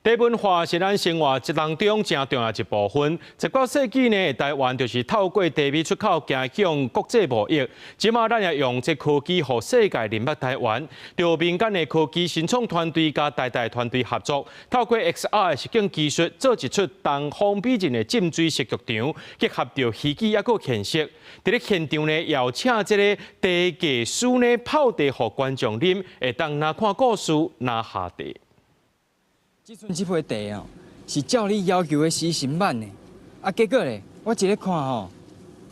地文化是咱生活当中正重要一部分。19世纪呢，台湾就是透过地米出口走向国际贸易。即马咱也用这科技，互世界认识台湾。着民间的科技新创团队甲台大团队合作，透过 XR 的实景技术，做一出东方美人的浸水式剧场，结合着戏剧也个现实。伫咧现场呢，邀请这个地艺师呢泡茶，互观众啉，会当拿看故事，拿下茶。 这杯茶哦，是照你要求的死神版的，结果咧，我一咧看吼，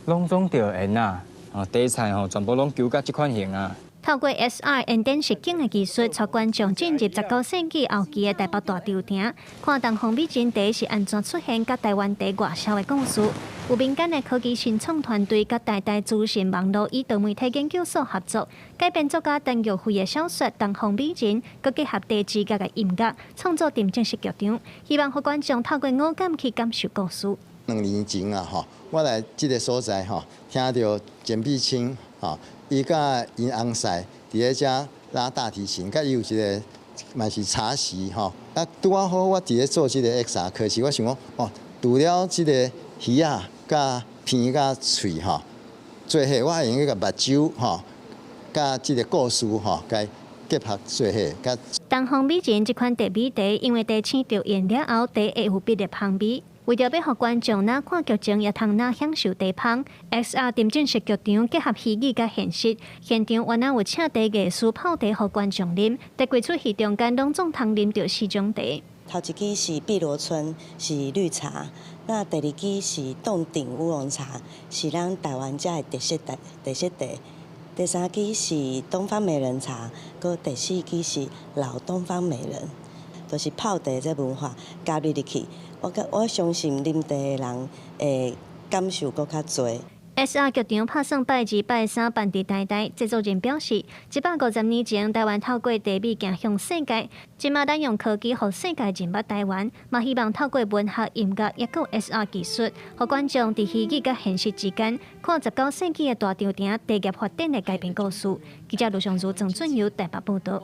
拢总着缘啊，茶菜吼全部拢求甲这款型啊。透过 SR 引电实景的技术，带观众进入19世纪后期的台北大潮亭，看东方美人茶是安怎出现，甲台湾茶外销的故事。有民间的科技新创团队甲台大资讯网络与多媒体研究所合作，改编作家邓玉辉的小说《东方美人》，佮结合地质甲嘅音乐，创作沉浸式剧场，希望互观众透过五感去感受故事。2年前啊，我来这个所在听到简碧清伊甲因翁婿伫咧遮拉大提琴，甲伊有一个嘛是茶席拄啊好，我伫咧做这个 XR 科技，我想讲除了这个鱼啊、甲鼻、甲喙做伙，我还用个目睭甲这个故事甲结合做伙。东方美人这款茶米茶，因为茶青着烟了后，茶会有别的香味。为着要互观众哪看剧情，也通哪享受茶香 ，XR 沉浸式剧场结合戏剧甲现实，现场原来有请茶艺师泡茶，互观众啉，在几出戏中间拢总通啉到4种茶。头一支是碧螺春，是绿茶；那第二支是洞顶乌龙茶，是咱台湾遮的特色茶。第三支是东方美人茶，佮第四支是老东方美人，都是泡茶这文化加入入去。我相信啉茶的人会感受搁较多。SR 剧场拍算拜2、拜3办伫台大，制作人表示，150年前台湾透过茶米行向世界，即马咱用科技互世界认识台湾，嘛希望透过文学、音乐，也有 SR 技术，互观众伫戏剧甲现实之间，看19世纪的大潮亭茶业发展的改变故事。记者卢尚如、郑俊友台北报道。